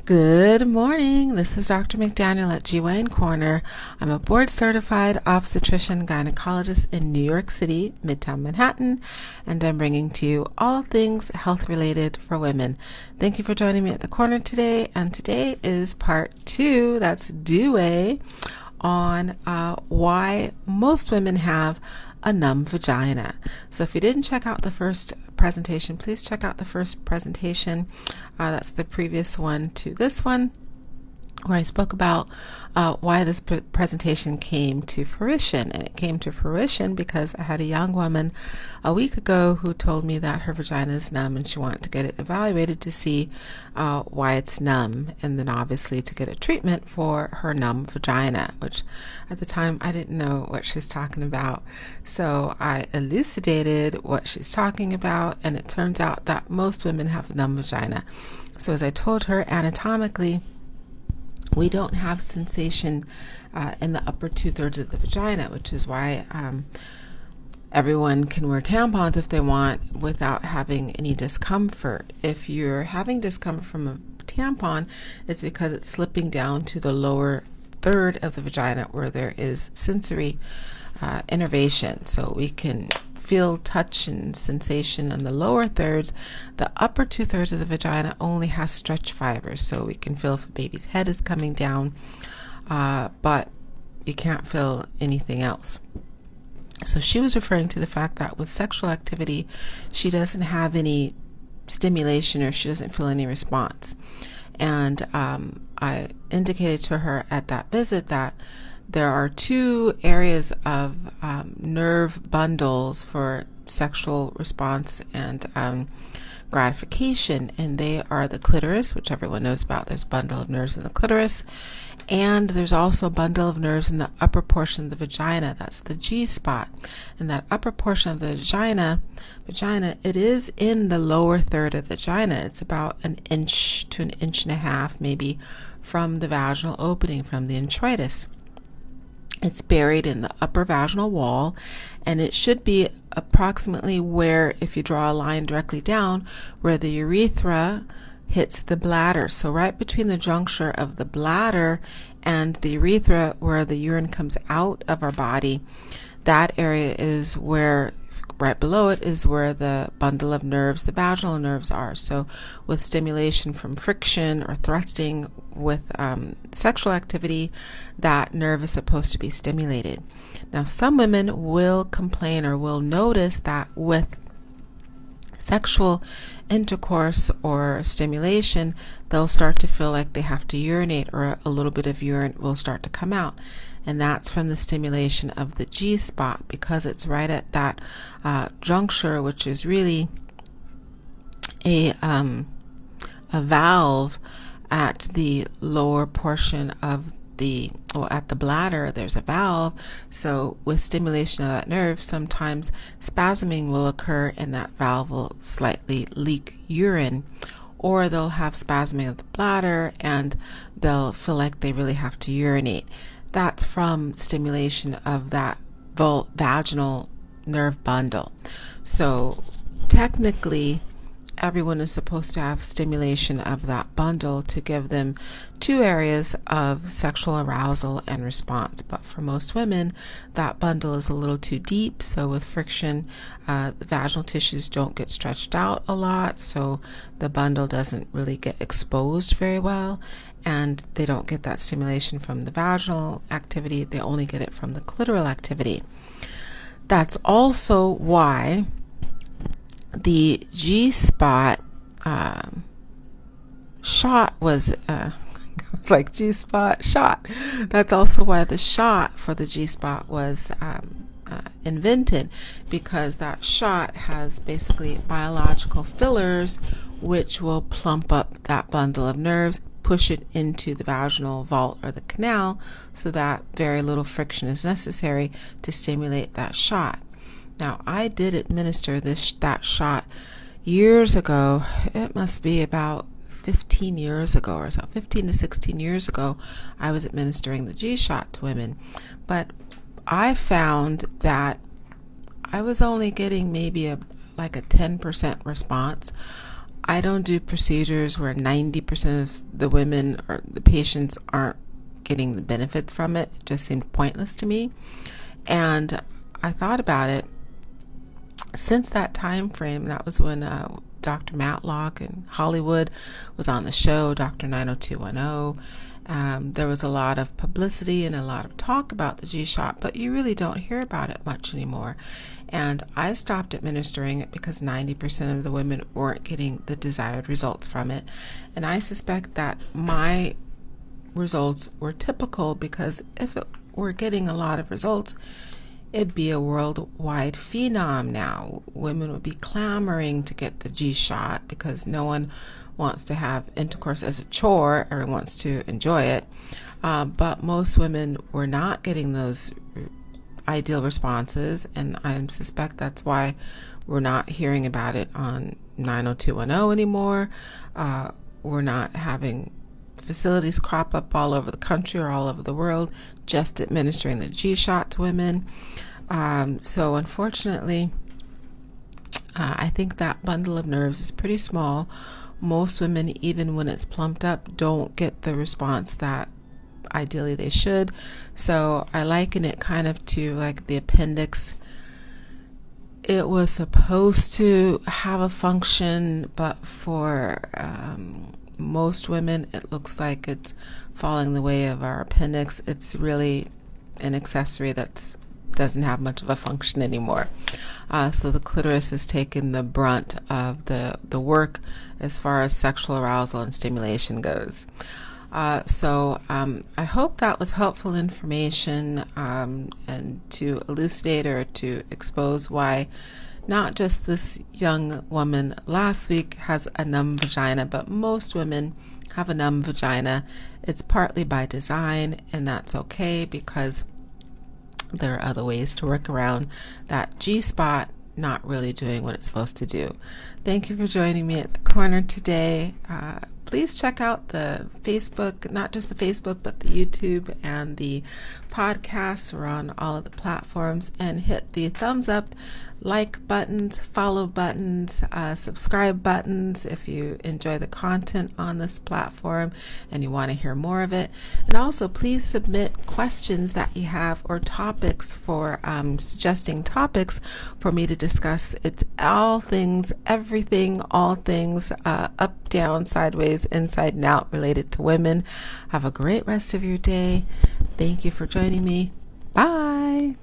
Good morning. This is Dr. McDaniel at Gyn Corner. I'm a board-certified obstetrician gynecologist in New York City, Midtown Manhattan, and I'm bringing to you all things health-related for women. Thank you for joining me at the corner today, and today is part 2, that's due on why most women have a numb vagina. So if you didn't check out the first presentation, please check out the first presentation. That's the previous one to this one, where I spoke about why this presentation came to fruition. And it came to fruition because I had a young woman a week ago who told me that her vagina is numb and she wanted to get it evaluated to see why it's numb, and then obviously to get a treatment for her numb vagina, which at the time I didn't know what she was talking about. So I elucidated what she's talking about, and it turns out that most women have a numb vagina. So as I told her, anatomically, we don't have sensation in the upper 2/3 of the vagina, which is why everyone can wear tampons if they want without having any discomfort. If you're having discomfort from a tampon, it's because it's slipping down to the lower third of the vagina where there is sensory innervation. So we can feel touch and sensation in the lower thirds. The upper 2/3 of the vagina only has stretch fibers, so we can feel if a baby's head is coming down, but you can't feel anything else. So she was referring to the fact that with sexual activity, she doesn't have any stimulation or she doesn't feel any response. And I indicated to her at that visit that there are two areas of nerve bundles for sexual response and gratification, and they are the clitoris, which everyone knows about. There's a bundle of nerves in the clitoris, and there's also a bundle of nerves in the upper portion of the vagina. That's the G spot. And that upper portion of the vagina, it is in the lower third of the vagina. It's about 1 inch to 1.5 inches maybe from the vaginal opening, from the introitus. It's buried in the upper vaginal wall, and it should be approximately where, if you draw a line directly down, where the urethra hits the bladder. So right between the juncture of the bladder and the urethra, where the urine comes out of our body, that area is where, right below it is where the bundle of nerves, the vaginal nerves, are. So with stimulation from friction or thrusting with sexual activity, that nerve is supposed to be stimulated. Now, some women will complain or will notice that with sexual intercourse or stimulation, they'll start to feel like they have to urinate, or a little bit of urine will start to come out. And that's from the stimulation of the G spot, because it's right at that juncture, which is really a valve at the lower portion of at the bladder. There's a valve. So with stimulation of that nerve, sometimes spasming will occur, and that valve will slightly leak urine, or they'll have spasming of the bladder and they'll feel like they really have to urinate. That's from stimulation of that vaginal nerve bundle. So technically, everyone is supposed to have stimulation of that bundle to give them two areas of sexual arousal and response. But for most women, that bundle is a little too deep. So with friction, the vaginal tissues don't get stretched out a lot. So the bundle doesn't really get exposed very well. And they don't get that stimulation from the vaginal activity. They only get it from the clitoral activity. That's also why the G-spot shot was, it's like G-spot shot. That's also why the shot for the G-spot was invented, because that shot has basically biological fillers which will plump up that bundle of nerves, push it into the vaginal vault or the canal, so that very little friction is necessary to stimulate that shot. Now, I did administer that shot years ago. It must be about 15 years ago or so, 15 to 16 years ago, I was administering the G-shot to women. But I found that I was only getting maybe like a 10% response. I don't do procedures where 90% of the women or the patients aren't getting the benefits from it. It just seemed pointless to me. And I thought about it. Since that time frame, that was when Dr. Matlock in Hollywood was on the show, Dr. 90210. There was a lot of publicity and a lot of talk about the G-shot, but you really don't hear about it much anymore. And I stopped administering it because 90% of the women weren't getting the desired results from it. And I suspect that my results were typical, because if it were getting a lot of results, it'd be a worldwide phenom now. Women would be clamoring to get the G-shot because no one wants to have intercourse as a chore. Everyone wants to enjoy it. But most women were not getting those ideal responses, and I suspect that's why we're not hearing about it on 90210 anymore. We're not having facilities crop up all over the country or all over the world just administering the G-shot to women. So unfortunately, I think that bundle of nerves is pretty small. Most women, even when it's plumped up, don't get the response that ideally they should. So I liken it kind of to like the appendix. It was supposed to have a function, but for most women, it looks like it's falling the way of our appendix. It's really an accessory that doesn't have much of a function anymore. So the clitoris has taken the brunt of the work as far as sexual arousal and stimulation goes. So I hope that was helpful information, and to elucidate or to expose why not just this young woman last week has a numb vagina, but most women have a numb vagina. It's partly by design, and that's okay, because there are other ways to work around that G-spot not really doing what it's supposed to do. Thank you for joining me at the corner today. Please check out the Facebook, not just the Facebook, but the YouTube and the podcasts. We're on all of the platforms, and hit the thumbs up, like buttons, follow buttons, subscribe buttons if you enjoy the content on this platform and you want to hear more of it. And also, please submit questions that you have or topics for suggesting topics for me to discuss. It's all things, everything, all things, up, down, sideways, inside and out, related to women. Have a great rest of your day. Thank you for joining me. Bye.